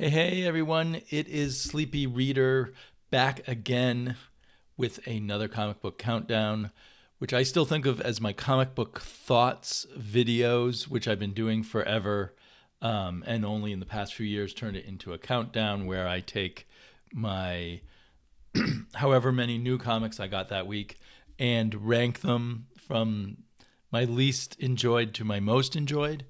Hey, everyone. It is Sleepy Reader back again with another comic book countdown, which I still think of as my comic book thoughts videos, which I've been doing forever, and only in the past few years turned it into a countdown where I take my however many new comics I got that week and rank them from my least enjoyed to my most enjoyed.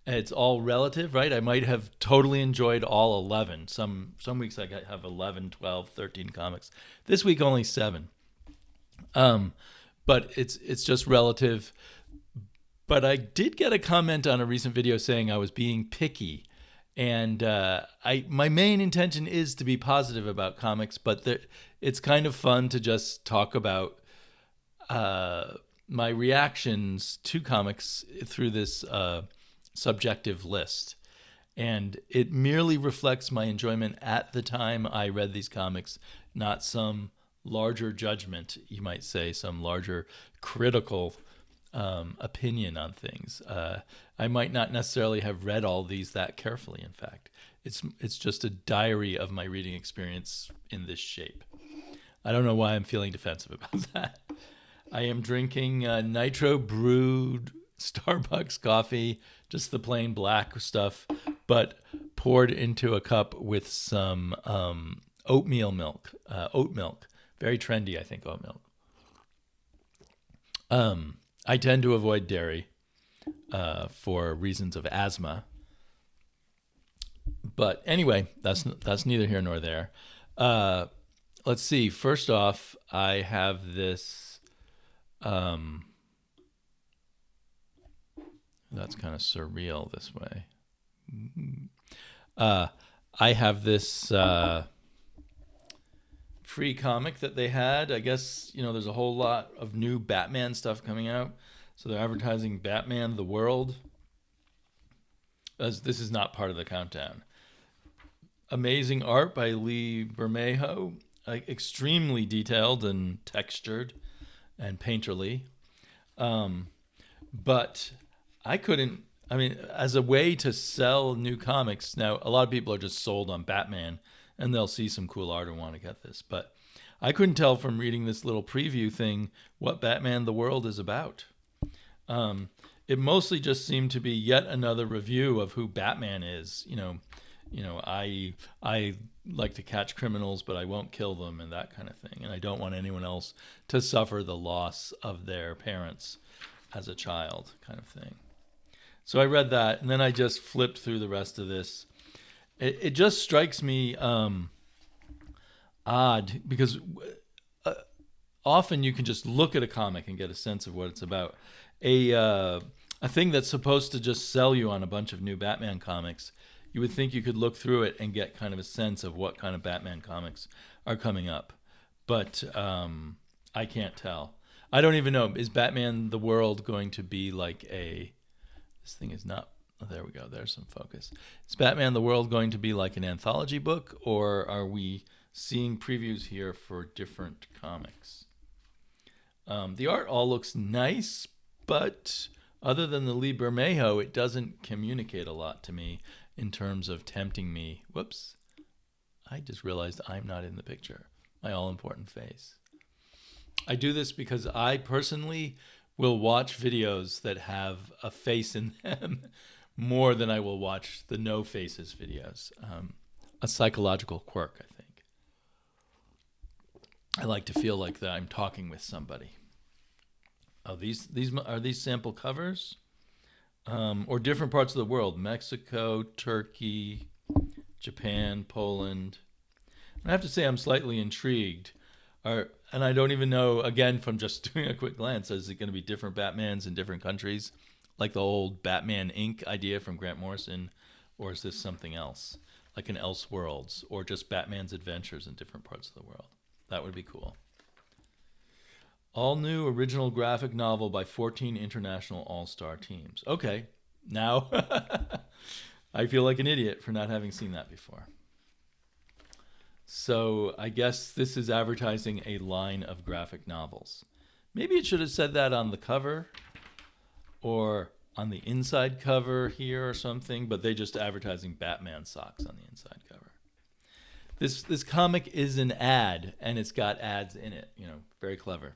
It's all relative, right? I might have totally enjoyed all 11. Some weeks I have 11, 12, 13 comics. This week only 7. But it's just relative. But I did get a comment on a recent video saying I was being picky. And my main intention is to be positive about comics, but it's kind of fun to just talk about my reactions to comics through this subjective list. And it merely reflects my enjoyment at the time I read these comics, not some larger judgment, you might say, some larger critical opinion on things. I might not necessarily have read all these that carefully, in fact. It's just a diary of my reading experience in this shape. I don't know why I'm feeling defensive about that. I am drinking nitro brewed Starbucks coffee, just the plain black stuff, but poured into a cup with some oatmeal milk, oat milk. Very trendy, I think, oat milk. I tend to avoid dairy for reasons of asthma. But anyway, that's neither here nor there. Let's see. First off, I have this... that's kind of surreal this way. I have this free comic that they had. I guess, there's a whole lot of new Batman stuff coming out. So they're advertising Batman the World. As this is not part of the countdown. Amazing art by Lee Bermejo. Extremely detailed and textured and painterly. But as a way to sell new comics, now a lot of people are just sold on Batman and they'll see some cool art and want to get this. But I couldn't tell from reading this little preview thing what Batman the World is about. It mostly just seemed to be yet another review of who Batman is. I like to catch criminals, but I won't kill them and that kind of thing. And I don't want anyone else to suffer the loss of their parents as a child kind of thing. So I read that, and then I just flipped through the rest of this. It just strikes me odd, because often you can just look at a comic and get a sense of what it's about. A thing that's supposed to just sell you on a bunch of new Batman comics, you would think you could look through it and get kind of a sense of what kind of Batman comics are coming up. But I can't tell. I don't even know. Is Batman the World going to be like a... This thing is not... Oh, there we go. There's some focus. Is Batman the World going to be like an anthology book, or are we seeing previews here for different comics? The art all looks nice, but other than the Lee Bermejo, it doesn't communicate a lot to me in terms of tempting me. Whoops. I just realized I'm not in the picture. My all-important face. I do this because I personally will watch videos that have a face in them more than I will watch the no faces videos. A psychological quirk, I think. I like to feel like that I'm talking with somebody. Oh, these are these sample covers? Or different parts of the world: Mexico, Turkey, Japan, Poland. I have to say I'm slightly intrigued. And I don't even know, again, from just doing a quick glance, is it going to be different Batmans in different countries, like the old Batman Inc. idea from Grant Morrison, or is this something else, like an Elseworlds, or just Batman's adventures in different parts of the world? That would be cool. All new original graphic novel by 14 international all-star teams. Okay, now I feel like an idiot for not having seen that before. So I guess this is advertising a line of graphic novels. Maybe it should have said that on the cover, or on the inside cover here or something, but they just advertising Batman socks on the inside cover. This comic is an ad, and it's got ads in it. Very clever.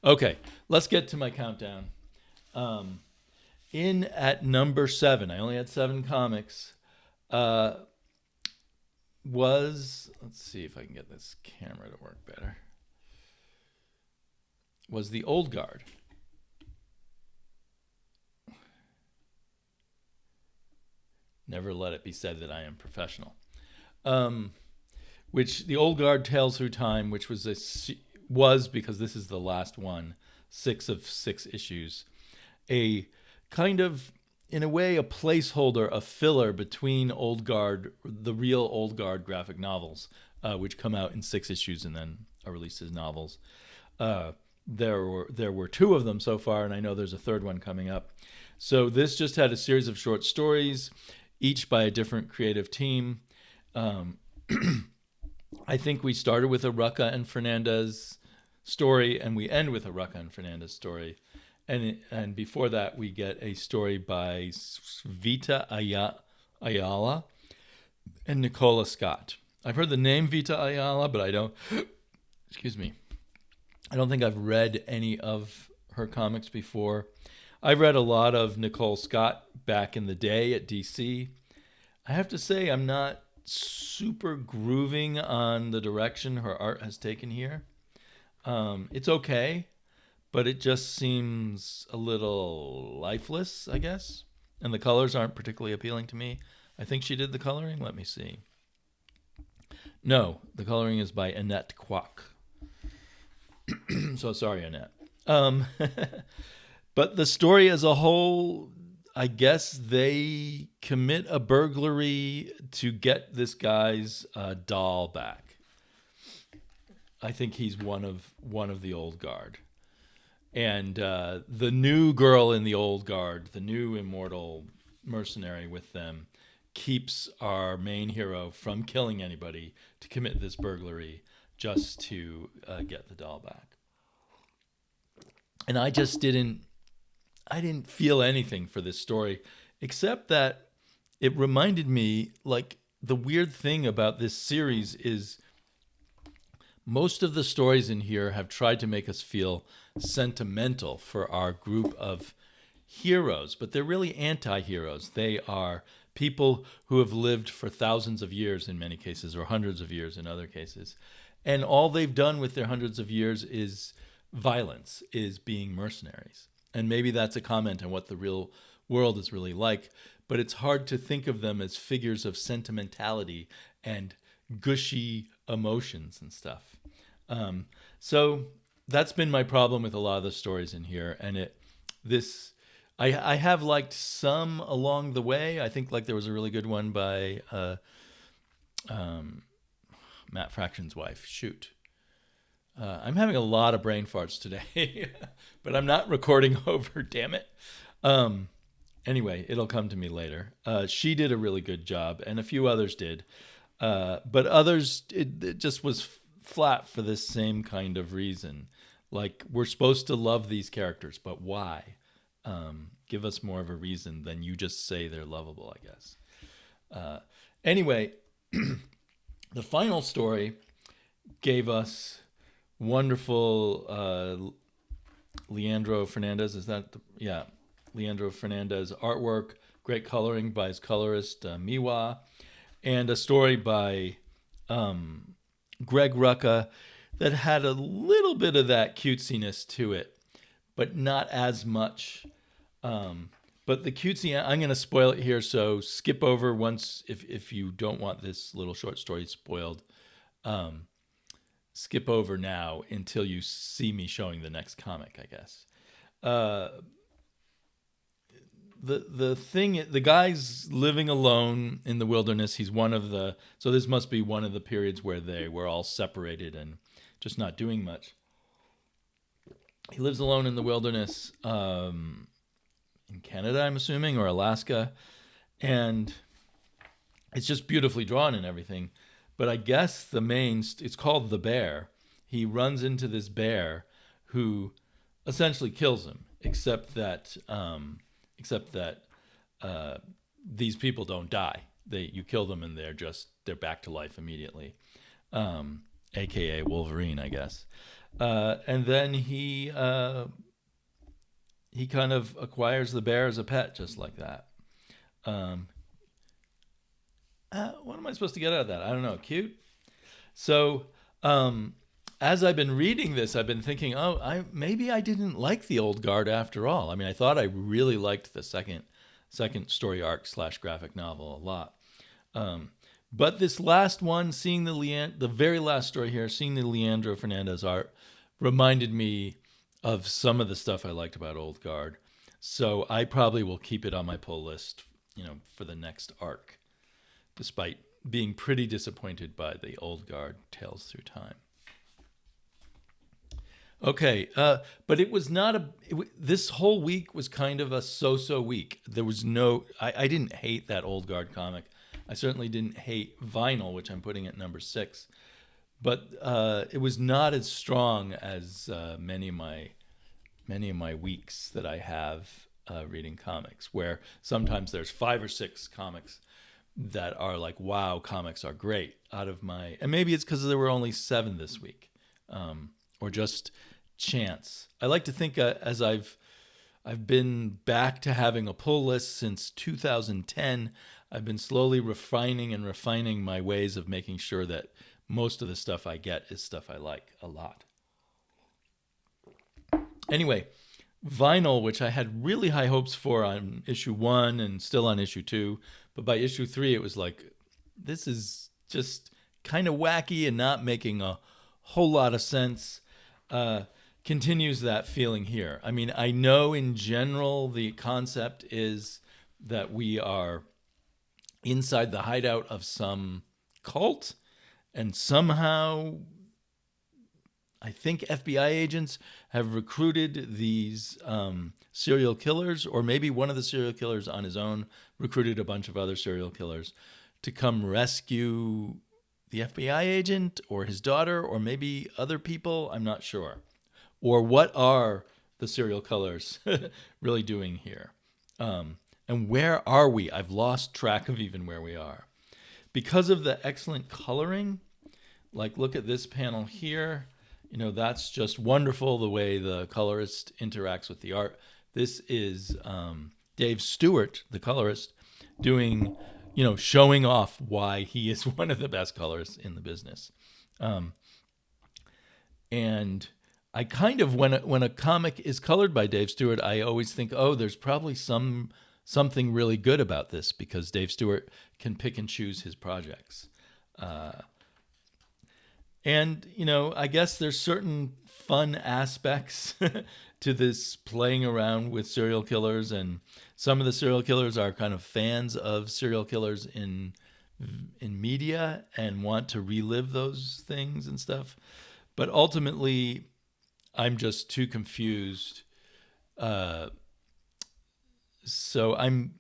Okay, let's get to my countdown. In at number 7, I only had 7 comics. Let's see if I can get this camera to work better. Was The Old Guard. Never let it be said that I am professional. Which The Old Guard Tales Through Time, which was because this is the last one, 6 of 6 issues, a kind of, in a way, a placeholder, a filler between Old Guard, the real Old Guard graphic novels, which come out in 6 issues and then are released as novels. There were 2 of them so far, and I know there's a 3rd one coming up. So this just had a series of short stories, each by a different creative team. I think we started with a Rucka and Fernandez story, and we end with a Rucka and Fernandez story. And before that, we get a story by Vita Ayala and Nicola Scott. I've heard the name Vita Ayala, but I don't think I've read any of her comics before. I've read a lot of Nicole Scott back in the day at DC. I have to say I'm not super grooving on the direction her art has taken here. It's okay, but it just seems a little lifeless, I guess. And the colors aren't particularly appealing to me. I think she did the coloring. Let me see. No, the coloring is by Annette Kwok. So sorry, Annette. But the story as a whole, I guess they commit a burglary to get this guy's doll back. I think he's one of the Old Guard. And the new girl in the Old Guard, the new immortal mercenary with them, keeps our main hero from killing anybody to commit this burglary just to get the doll back. And I didn't feel anything for this story, except that it reminded me, like, the weird thing about this series is most of the stories in here have tried to make us feel sentimental for our group of heroes, but they're really anti-heroes. They are people who have lived for thousands of years in many cases, or hundreds of years in other cases. And all they've done with their hundreds of years is violence, is being mercenaries. And maybe that's a comment on what the real world is really like, but it's hard to think of them as figures of sentimentality and gushy emotions and stuff. So that's been my problem with a lot of the stories in here. And I have liked some along the way. I think like there was a really good one by Matt Fraction's wife. Shoot. I'm having a lot of brain farts today, but I'm not recording over, damn it. Anyway, it'll come to me later. She did a really good job, and a few others did. But others, it just was flat for this same kind of reason. Like, we're supposed to love these characters, but why? Give us more of a reason than you just say they're lovable, I guess. Anyway, the final story gave us wonderful Leandro Fernandez. Leandro Fernandez artwork, great coloring by his colorist Miwa, and a story by Greg Rucka that had a little bit of that cutesiness to it, but not as much. But the cutesy, I'm going to spoil it here, so skip over once if you don't want this little short story spoiled. Skip over now until you see me showing the next comic, I guess. The guy's living alone in the wilderness. He's so this must be one of the periods where they were all separated and just not doing much. He lives alone in the wilderness in Canada, I'm assuming, or Alaska. And it's just beautifully drawn and everything. But I guess it's called The Bear. He runs into this bear who essentially kills him, except that except that these people don't die. You kill them and they're back to life immediately, aka Wolverine, I guess. And then he kind of acquires the bear as a pet, just like that. What am I supposed to get out of that? I don't know. Cute. So, as I've been reading this, I've been thinking, maybe I didn't like the Old Guard after all. I mean, I thought I really liked the second story arc / graphic novel a lot. But this last one, seeing the very last story here, seeing the Leandro Fernandez art, reminded me of some of the stuff I liked about Old Guard. So I probably will keep it on my pull list, for the next arc, despite being pretty disappointed by the Old Guard Tales Through Time. Okay, but it was not this whole week was kind of a so-so week. There was I didn't hate that Old Guard comic. I certainly didn't hate Vinyl, which I'm putting at number 6. But it was not as strong as many of my weeks that I have reading comics, where sometimes there's 5 or 6 comics that are like, wow, comics are great and maybe it's because there were only 7 this week, or just chance. I like to think as I've been back to having a pull list since 2010. I've been slowly refining my ways of making sure that most of the stuff I get is stuff I like a lot. Anyway, Vinyl, which I had really high hopes for on issue 1 and still on issue 2, but by issue 3 it was like, this is just kind of wacky and not making a whole lot of sense. Continues that feeling here. I mean, I know in general the concept is that we are inside the hideout of some cult, and somehow I think FBI agents have recruited these serial killers, or maybe one of the serial killers on his own recruited a bunch of other serial killers to come rescue the FBI agent or his daughter, or maybe other people. I'm not sure. Or what are the serial killers really doing here? And where are we? I've lost track of even where we are. Because of the excellent coloring, like look at this panel here. That's just wonderful, the way the colorist interacts with the art. This is Dave Stewart, the colorist, doing, showing off why he is one of the best colorists in the business. And I kind of, when a comic is colored by Dave Stewart, I always think, there's probably something really good about this, because Dave Stewart can pick and choose his projects. And, I guess there's certain fun aspects to this playing around with serial killers. And some of the serial killers are kind of fans of serial killers in media and want to relive those things and stuff. But ultimately, I'm just too confused. So I'm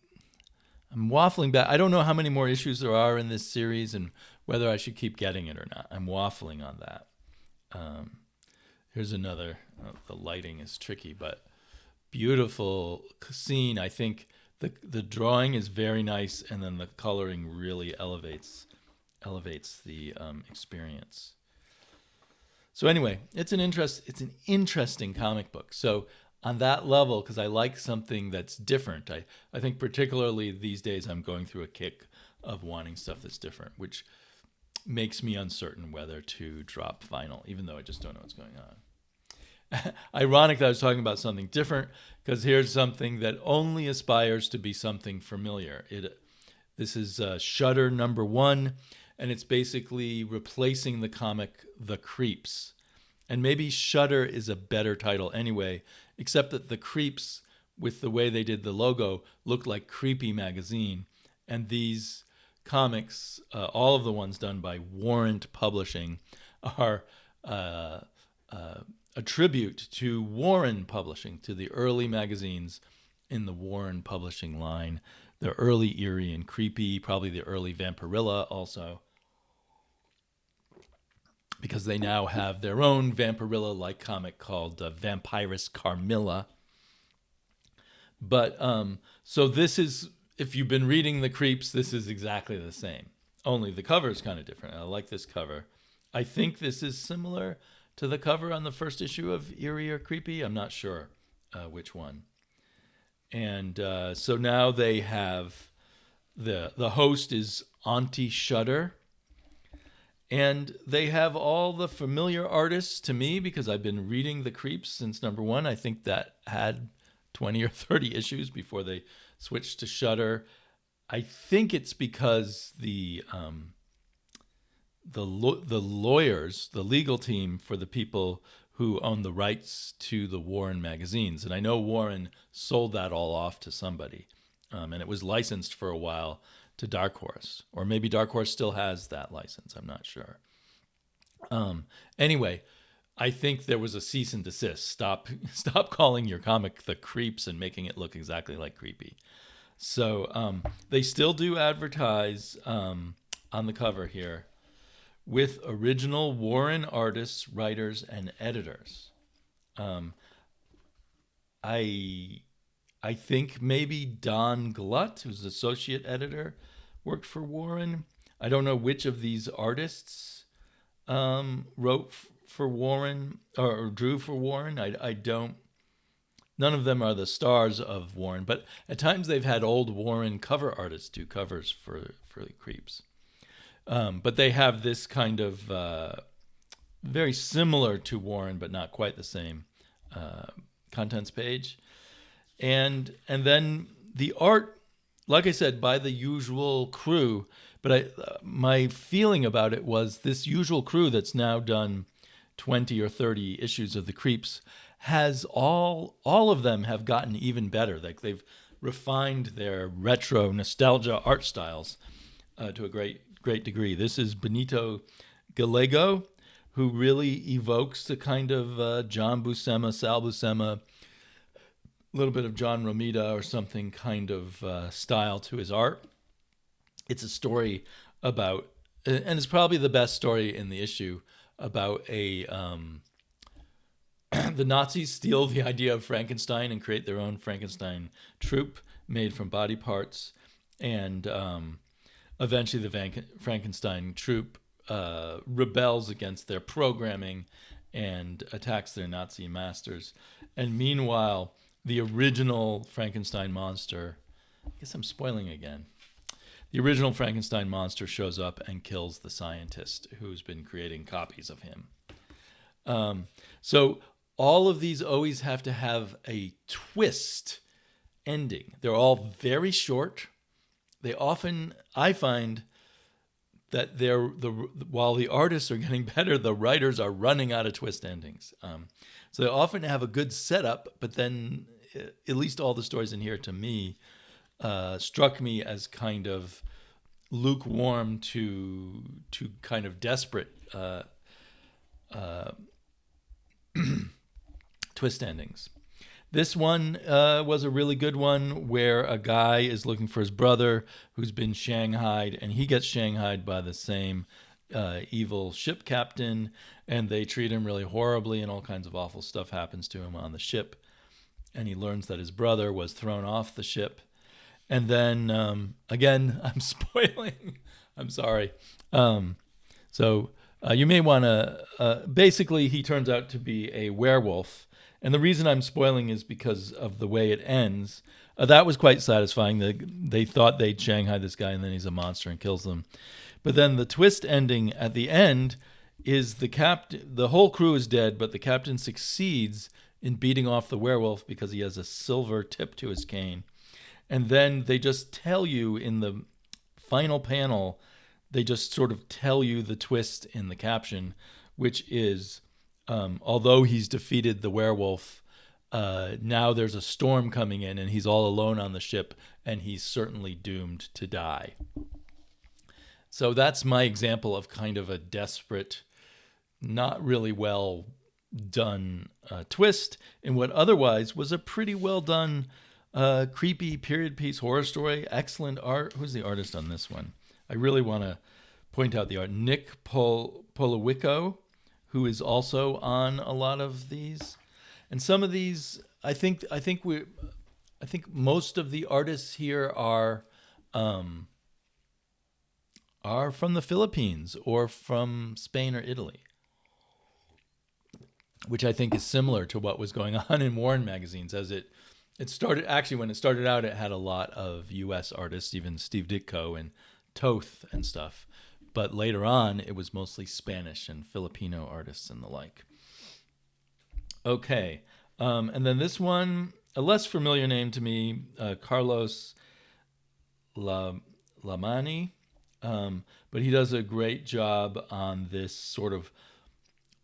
waffling back. I don't know how many more issues there are in this series and whether I should keep getting it or not. I'm waffling on that. Here's another. The lighting is tricky, but beautiful scene. I think the drawing is very nice, and then the coloring really elevates the experience. So anyway, it's an interesting comic book. So on that level, because I like something that's different, I think particularly these days I'm going through a kick of wanting stuff that's different, which makes me uncertain whether to drop Vinyl, even though I just don't know what's going on. Ironic that I was talking about something different, because here's something that only aspires to be something familiar. This is Shudder #1, and it's basically replacing the comic The Creeps. And maybe Shudder is a better title anyway, except that The Creeps, with the way they did the logo, looked like Creepy Magazine. And these comics, all of the ones done by Warrant Publishing, are a tribute to Warren Publishing, to the early magazines in the Warren Publishing line. The early eerie and creepy, probably the early Vampirilla also, because they now have their own Vampirilla-like comic called Vampirus Carmilla. But so this is, if you've been reading the Creeps, this is exactly the same. Only the cover is kind of different. I like this cover. I think this is similar to the cover on the first issue of Eerie or Creepy. I'm not sure which one. And so now they have the host is Auntie Shudder. And they have all the familiar artists to me because I've been reading the Creeps since number 1. I think that had 20 or 30 issues before they switched to Shudder. I think it's because the lawyers, the legal team for the people who own the rights to the Warren magazines, and I know Warren sold that all off to somebody, and it was licensed for a while to Dark Horse, or maybe Dark Horse still has that license. I'm not sure. Anyway, I think there was a cease and desist. Stop calling your comic The Creeps and making it look exactly like Creepy. So they still do advertise on the cover here with original Warren artists, writers, and editors. I think maybe Don Glutt, who's associate editor, worked for Warren. I don't know which of these artists wrote for Warren or drew for Warren. I don't. None of them are the stars of Warren, but at times they've had old Warren cover artists do covers for the Creeps. But they have this kind of very similar to Warren, but not quite the same contents page. And then the art, like I said, by the usual crew. But my feeling about it was this usual crew that's now done 20 or 30 issues of the Creeps has all of them have gotten even better. Like they've refined their retro nostalgia art styles to a great degree. This is Benito Gallego, who really evokes the kind of John Buscema, Sal Buscema, a little bit of John Romita or something kind of style to his art. It's a story about, and it's probably the best story in the issue, about a the Nazis steal the idea of Frankenstein and create their own Frankenstein troupe made from body parts, and eventually the Frankenstein troupe rebels against their programming and attacks their Nazi masters. And meanwhile, the original Frankenstein monster, I guess I'm spoiling again. The original Frankenstein monster shows up and kills the scientist who's been creating copies of him. So all of these always have to have a twist ending. They're all very short. They often, I find that while the artists are getting better, the writers are running out of twist endings. So they often have a good setup, but then at least all the stories in here to me struck me as kind of lukewarm to kind of desperate twist endings. This one was a really good one where a guy is looking for his brother who's been shanghaied, and he gets shanghaied by the same evil ship captain, and they treat him really horribly, and all kinds of awful stuff happens to him on the ship. And he learns that his brother was thrown off the ship. And then, again, I'm spoiling. I'm sorry. So you may want to... basically, he turns out to be a werewolf. And the reason I'm spoiling is because of the way it ends. That was quite satisfying. They thought they'd Shanghai this guy, and then he's a monster and kills them. But then the twist ending at the end is the whole crew is dead, but the captain succeeds in beating off the werewolf because he has a silver tip to his cane. And then they just tell you in the final panel, they just sort of tell you the twist in the caption, which is, although he's defeated the werewolf, now there's a storm coming in and he's all alone on the ship and he's certainly doomed to die. So that's my example of kind of a desperate, not really well done twist in what otherwise was a pretty well done creepy period piece horror story. Excellent art. Who's the artist on this one? I really want to point out the art. Nick Polowico, who is also on a lot of these. And some of these, I think I think most of the artists here are from the Philippines or from Spain or Italy, which I think is similar to what was going on in Warren magazines. As it started, actually, when it started out, it had a lot of U.S. artists, even Steve Ditko and Toth and stuff. But later on, it was mostly Spanish and Filipino artists and the like. Okay. And then this one, a less familiar name to me, Carlos Lamani. But he does a great job on this sort of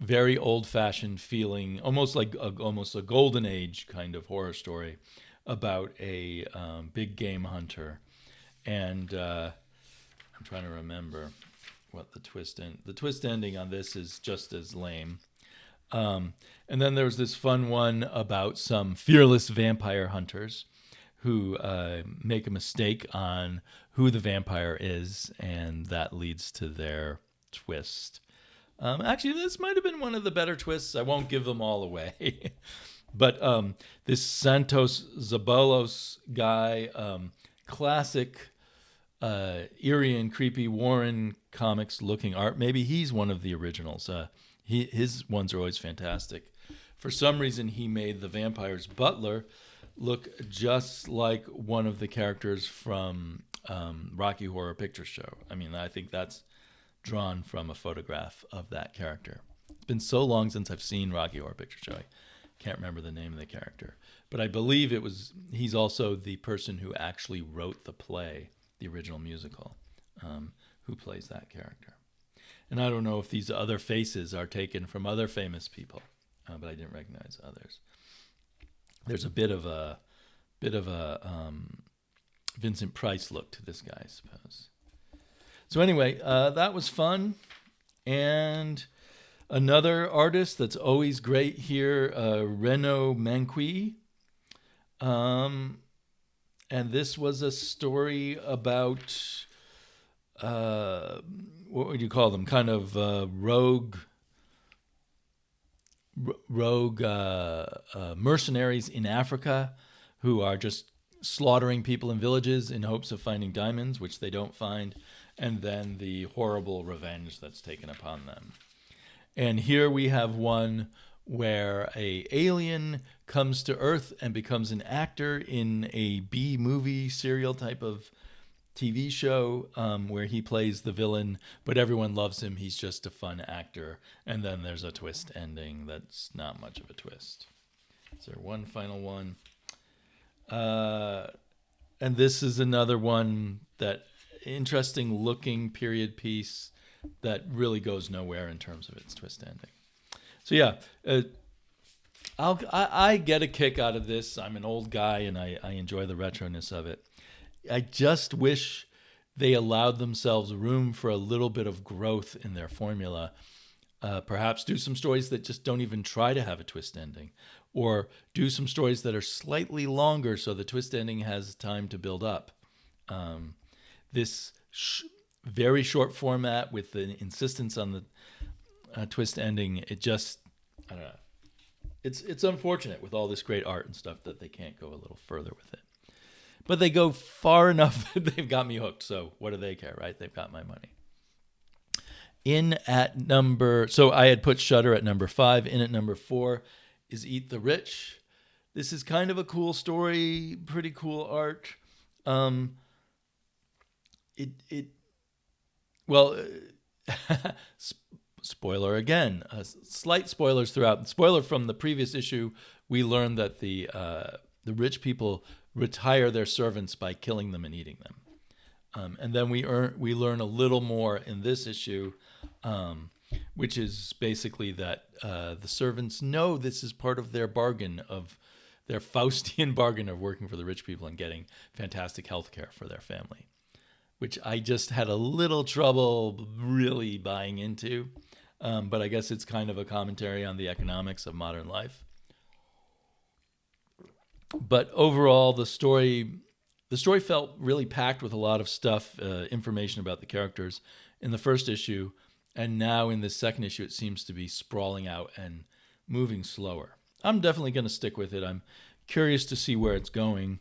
very old-fashioned feeling, almost like almost a golden age kind of horror story about a big game hunter. And I'm trying to remember what the twist ending on this is just as lame. And then there's this fun one about some fearless vampire hunters who make a mistake on who the vampire is, and that leads to their twist. Actually, this might have been one of the better twists. I won't give them all away. But this Santos Zabalos guy, classic eerie and creepy Warren Comics looking art. Maybe he's one of the originals. His ones are always fantastic. For some reason, he made the vampire's butler look just like one of the characters from Rocky Horror Picture Show. I mean, I think that's drawn from a photograph of that character. It's been so long since I've seen Rocky Horror Picture Show. I can't remember the name of the character. But I believe he's also the person who actually wrote the play, the original musical, who plays that character. And I don't know if these other faces are taken from other famous people, but I didn't recognize others. There's a bit of a Vincent Price look to this guy, I suppose. So anyway, that was fun. And another artist that's always great here, Renaud Manqui. And this was a story about, what would you call them? Kind of rogue mercenaries in Africa who are just slaughtering people in villages in hopes of finding diamonds, which they don't find, and then the horrible revenge that's taken upon them. And here we have one where a alien comes to Earth and becomes an actor in a B-movie serial type of TV show where he plays the villain, but everyone loves him. He's just a fun actor. And then there's a twist ending that's not much of a twist. Is there one final one? And this is another one, that interesting looking period piece that really goes nowhere in terms of its twist ending. So yeah, I get a kick out of this. I'm an old guy and I enjoy the retroness of it. I just wish they allowed themselves room for a little bit of growth in their formula. Perhaps do some stories that just don't even try to have a twist ending, or do some stories that are slightly longer so the twist ending has time to build up. This very short format with the insistence on the twist ending, it just, I don't know. It's unfortunate with all this great art and stuff that they can't go a little further with it. But they go far enough that they've got me hooked. So what do they care, right? They've got my money. So I had put Shudder at number 5. In at number 4 is Eat the Rich. This is kind of a cool story, pretty cool art. Spoiler again. Slight spoilers throughout. Spoiler from the previous issue, we learned that the rich people retire their servants by killing them and eating them. And then we learn a little more in this issue, which is basically that the servants know this is part of their bargain, of their Faustian bargain of working for the rich people and getting fantastic health care for their family, which I just had a little trouble really buying into. But I guess it's kind of a commentary on the economics of modern life. But overall, the story felt really packed with a lot of stuff, information about the characters in the first issue. And now in the second issue, it seems to be sprawling out and moving slower. I'm definitely going to stick with it. I'm curious to see where it's going.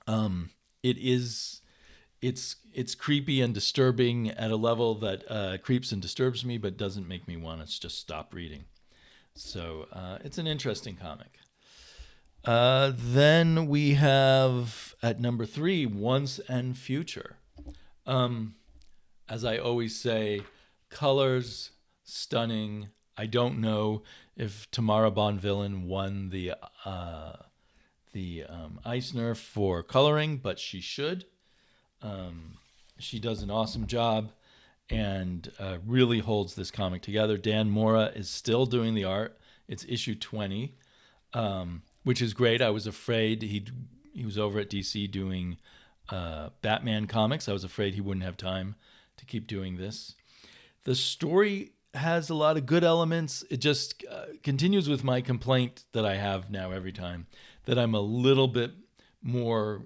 It is it's creepy and disturbing at a level that creeps and disturbs me, but doesn't make me want to just stop reading. So it's an interesting comic. Then we have at number 3, Once and Future. As I always say, colors stunning. I don't know if Tamara Bonvillain won the Eisner for coloring, but she should. She does an awesome job and really holds this comic together. Dan Mora is still doing the art. It's issue 20, which is great. I was afraid he was over at DC doing Batman comics. I was afraid he wouldn't have time to keep doing this. The story has a lot of good elements. It just continues with my complaint that I have now every time, that I'm a little bit more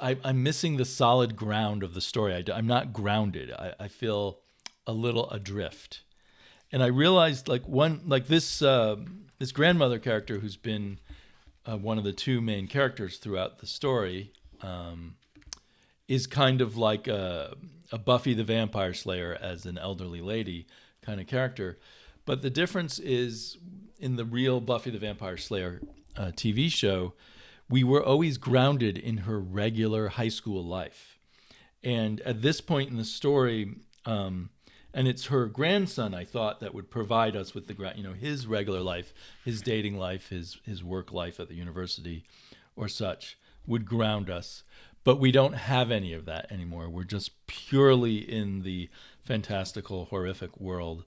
I'm missing the solid ground of the story. I'm not grounded. I feel a little adrift. And I realized this grandmother character who's been one of the two main characters throughout the story is kind of like a Buffy the Vampire Slayer as an elderly lady kind of character. But the difference is in the real Buffy the Vampire Slayer TV show, we were always grounded in her regular high school life. And at this point in the story, and it's her grandson, I thought, that would provide us with his regular life, his dating life, his work life at the university or such would ground us. But we don't have any of that anymore. We're just purely in the fantastical, horrific world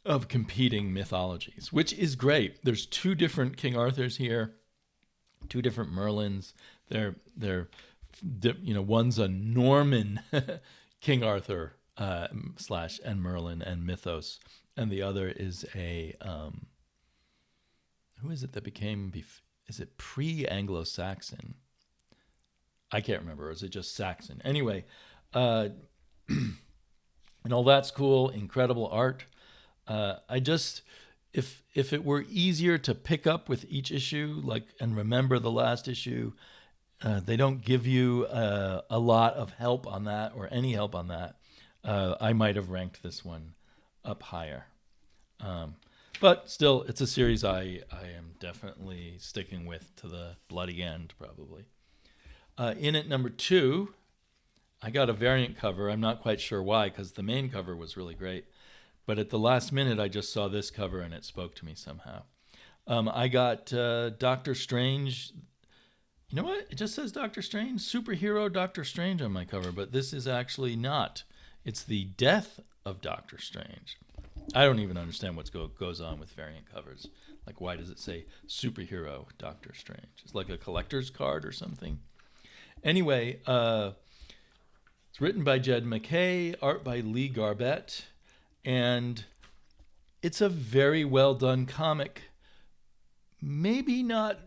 of competing mythologies, which is great. There's 2 different King Arthurs here, 2 different Merlins. They're one's a Norman King Arthur / and Merlin and mythos, and the other is a who is it that became? Is it pre-Anglo-Saxon? I can't remember. Or is it just Saxon? Anyway, and all that's cool. Incredible art. I just, if it were easier to pick up with each issue, and remember the last issue, they don't give you a lot of help on that or any help on that. I might have ranked this one up higher. But still, it's a series I am definitely sticking with to the bloody end, probably. In at number 2, I got a variant cover. I'm not quite sure why, because the main cover was really great. But at the last minute, I just saw this cover, and it spoke to me somehow. I got Doctor Strange. You know what? It just says Doctor Strange, superhero Doctor Strange on my cover, but this is actually not. It's the death of Doctor Strange. I don't even understand what goes on with variant covers. Like, why does it say superhero Doctor Strange? It's like a collector's card or something. Anyway, it's written by Jed MacKay, art by Lee Garbett, and it's a very well done comic. Maybe not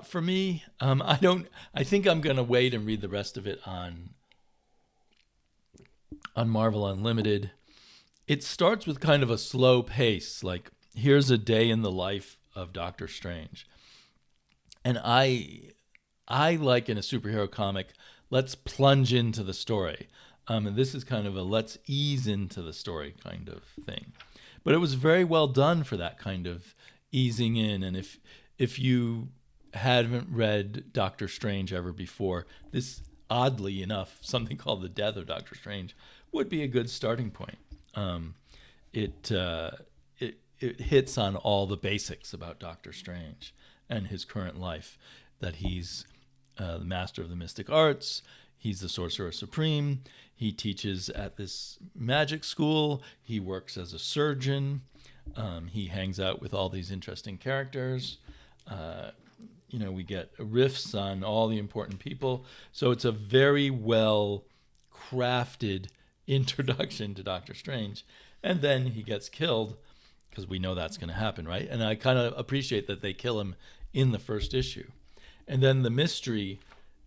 for me. I think I'm gonna wait and read the rest of it on Marvel Unlimited. It starts with kind of a slow pace, like here's a day in the life of Doctor Strange. And I like in a superhero comic, let's plunge into the story. And this is kind of a let's ease into the story kind of thing. But it was very well done for that kind of easing in. And if you hadn't read Doctor Strange ever before, this, oddly enough, something called The Death of Doctor Strange, would be a good starting point. It hits on all the basics about Doctor Strange and his current life, that he's the master of the mystic arts, he's the sorcerer supreme, he teaches at this magic school, he works as a surgeon, he hangs out with all these interesting characters. We get riffs on all the important people. So it's a very well crafted introduction to Doctor Strange. And then he gets killed, because we know that's going to happen, right? And I kind of appreciate that they kill him in the first issue. And then the mystery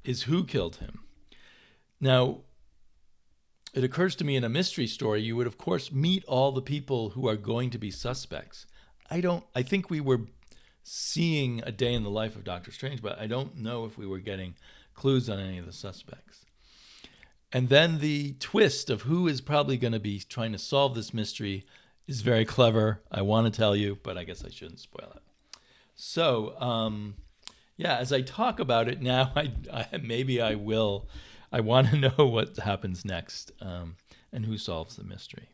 is who killed him. Now, it occurs to me in a mystery story, you would, of course, meet all the people who are going to be suspects. I think we were seeing a day in the life of Doctor Strange, but I don't know if we were getting clues on any of the suspects. And then the twist of who is probably going to be trying to solve this mystery is very clever. I want to tell you, but I guess I shouldn't spoil it. So, yeah, as I talk about it now, maybe I will. I want to know what happens next and who solves the mystery.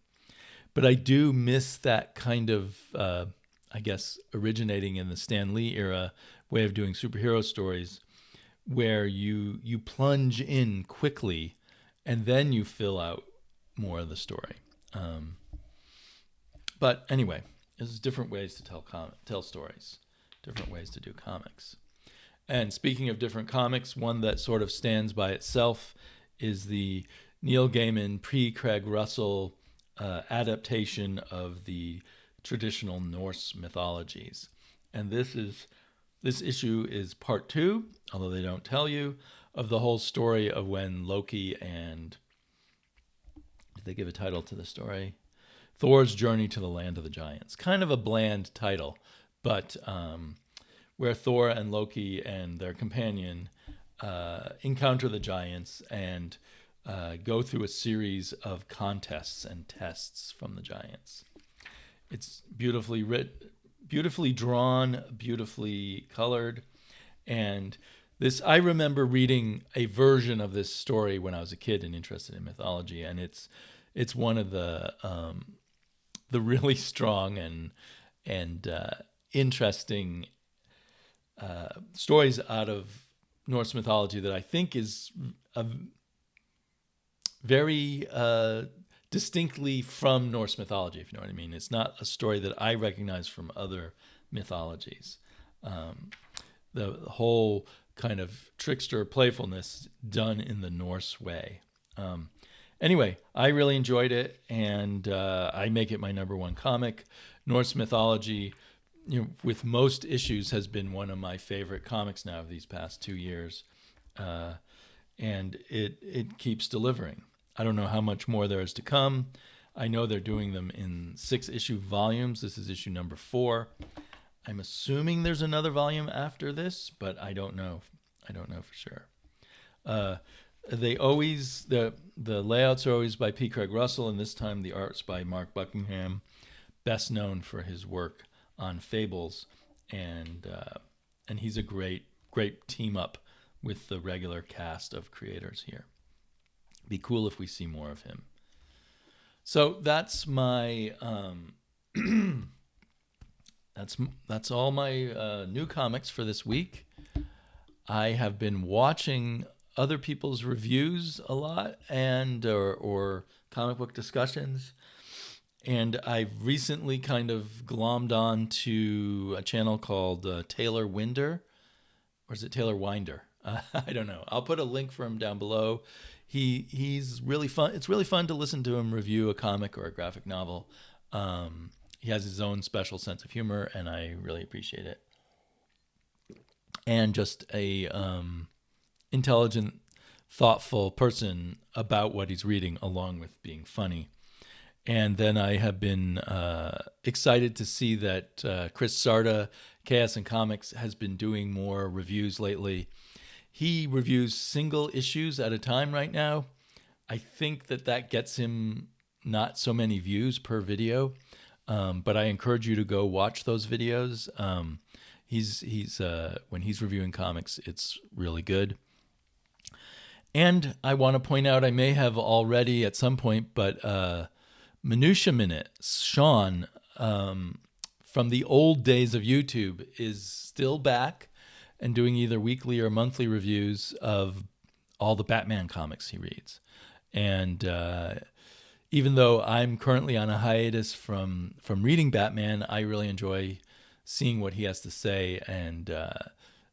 But I do miss that kind of, I guess, originating in the Stan Lee era way of doing superhero stories, where you plunge in quickly and then you fill out more of the story. But anyway, there's different ways to tell stories, different ways to do comics. And speaking of different comics, one that sort of stands by itself is the Neil Gaiman pre-Craig Russell adaptation of the traditional Norse mythologies. And this issue is part 2, although they don't tell you, of the whole story of when Loki and, did they give a title to the story? Thor's Journey to the Land of the Giants. Kind of a bland title, but where Thor and Loki and their companion encounter the giants and go through a series of contests and tests from the giants. It's beautifully written, beautifully drawn, beautifully colored, and I remember reading a version of this story when I was a kid and interested in mythology, and it's one of the really strong and interesting stories out of Norse mythology that I think is a very distinctly from Norse mythology, if you know what I mean. It's not a story that I recognize from other mythologies. The whole kind of trickster playfulness done in the Norse way. Anyway, I really enjoyed it, and I make it my number 1 comic. Norse mythology, with most issues, has been one of my favorite comics now of these past 2 years, and it keeps delivering. I don't know how much more there is to come. I know they're doing them in 6-issue volumes. This is issue number 4. I'm assuming there's another volume after this, but I don't know. I don't know for sure. The layouts are always by P. Craig Russell, and this time the art's by Mark Buckingham, best known for his work on Fables, and he's a great team up with the regular cast of creators here. Be cool if we see more of him. So that's my that's all my new comics for this week. I have been watching other people's reviews a lot and or comic book discussions. And I've recently kind of glommed on to a channel called Taylor Winder, or is it Taylor Winder? I don't know. I'll put a link for him down below. He's really fun. It's really fun to listen to him review a comic or a graphic novel. He has his own special sense of humor, and I really appreciate it. And just a intelligent, thoughtful person about what he's reading, along with being funny. And then I have been excited to see that Chris Sarda, Chaos and Comics, has been doing more reviews lately. He reviews single issues at a time right now. I think that gets him not so many views per video, but I encourage you to go watch those videos. He's when he's reviewing comics, it's really good. And I want to point out, I may have already at some point, but Minutiaminute, Sean, from the old days of YouTube, is still back and doing either weekly or monthly reviews of all the Batman comics he reads. And even though I'm currently on a hiatus from reading Batman, I really enjoy seeing what he has to say. And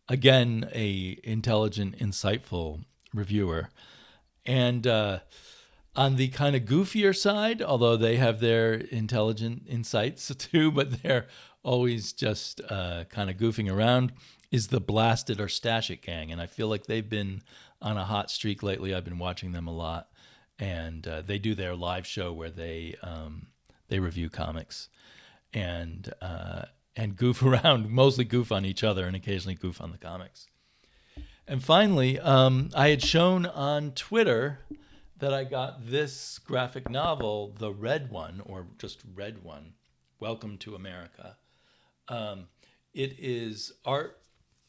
again, a intelligent, insightful reviewer. And on the kind of goofier side, although they have their intelligent insights too, but they're always just kind of goofing around, is the Blasted or Stash It Gang. And I feel like they've been on a hot streak lately. I've been watching them a lot. And they do their live show where they review comics. And and goof around, mostly goof on each other and occasionally goof on the comics. And finally, I had shown on Twitter that I got this graphic novel, the red one, or just red one, Welcome to America. It is art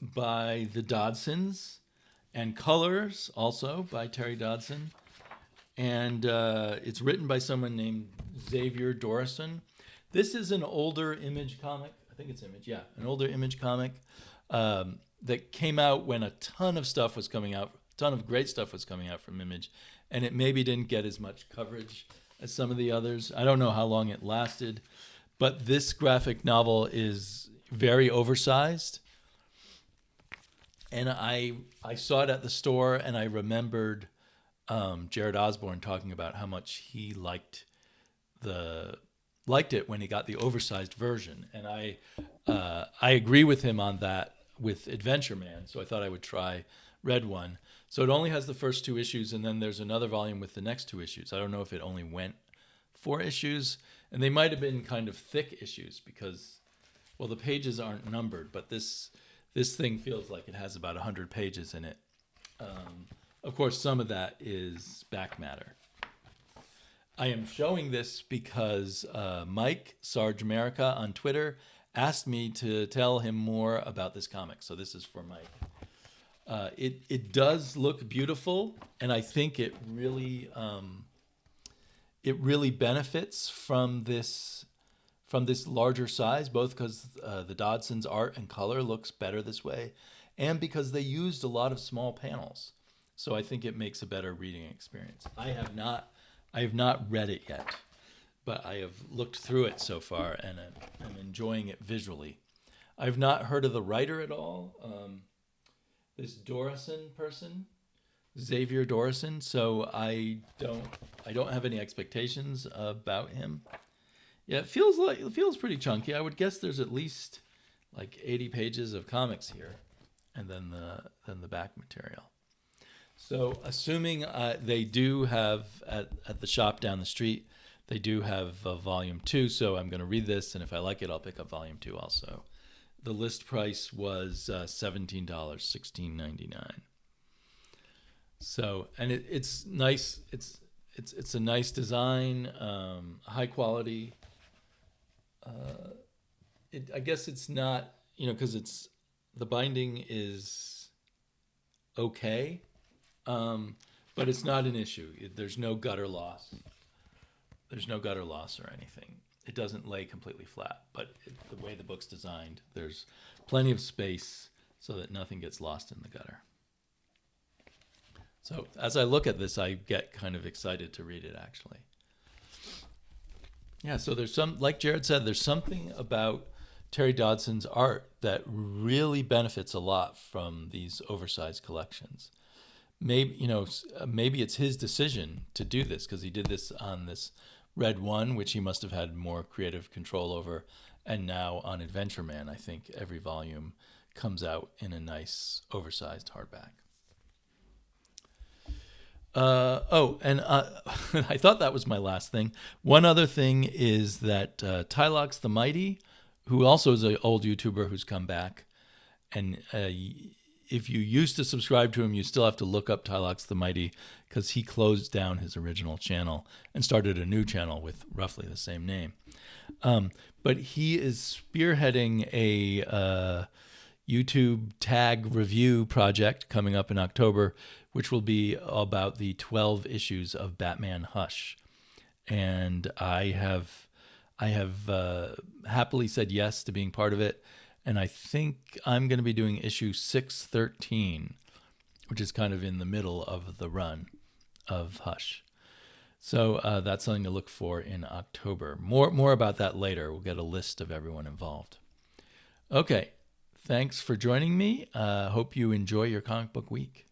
by the Dodsons and colors also by Terry Dodson. And it's written by someone named Xavier Dorison. This is an older Image comic. I think it's Image, yeah. An older Image comic that came out when a ton of stuff was coming out, a ton of great stuff was coming out from Image, and it maybe didn't get as much coverage as some of the others. I don't know how long it lasted, but this graphic novel is very oversized. And I saw it at the store, and I remembered Jared Osborne talking about how much he liked it when he got the oversized version. And I agree with him on that with Adventure Man, so I thought I would try Red One. So it only has the first 2 issues, and then there's another volume with the next 2 issues. I don't know if it only went 4 issues, and they might have been kind of thick issues because, well, the pages aren't numbered, but this thing feels like it has about 100 pages in it. Of course, some of that is back matter. I am showing this because Mike, Sarge America on Twitter, asked me to tell him more about this comic. So this is for Mike. It does look beautiful, and I think it really benefits from this larger size, both because the Dodson's art and color looks better this way, and because they used a lot of small panels. So I think it makes a better reading experience. I have not read it yet, but I have looked through it so far, and I'm enjoying it visually. I've not heard of the writer at all, this Dorison person, Xavier Dorison. So I don't have any expectations about him. Yeah, it feels pretty chunky. I would guess there's at least like 80 pages of comics here, and then the back material. So assuming they do have at the shop down the street, they do have volume 2. So I'm going to read this, and if I like it, I'll pick up volume 2 also. The list price was $17, $16.99. So, and it's nice. It's a nice design, high quality. I guess it's not, because the binding is okay, but it's not an issue. There's no gutter loss. There's no gutter loss or anything. It doesn't lay completely flat, but the way the book's designed, there's plenty of space so that nothing gets lost in the gutter. So as I look at this, I get kind of excited to read it, actually. Yeah, so there's like Jared said, there's something about Terry Dodson's art that really benefits a lot from these oversized collections. Maybe it's his decision to do this because he did this on this Red One, which he must have had more creative control over, and now on Adventure Man, I think every volume comes out in a nice oversized hardback. I thought that was my last thing. One other thing is that Tylox the Mighty, who also is an old YouTuber who's come back, and if you used to subscribe to him, you still have to look up Tylox the Mighty because he closed down his original channel and started a new channel with roughly the same name. But he is spearheading a YouTube tag review project coming up in October, which will be about the 12 issues of Batman Hush. And I have happily said yes to being part of it. And I think I'm going to be doing issue 613, which is kind of in the middle of the run of Hush. So that's something to look for in October. More about that later. We'll get a list of everyone involved. Okay, thanks for joining me. Hope you enjoy your comic book week.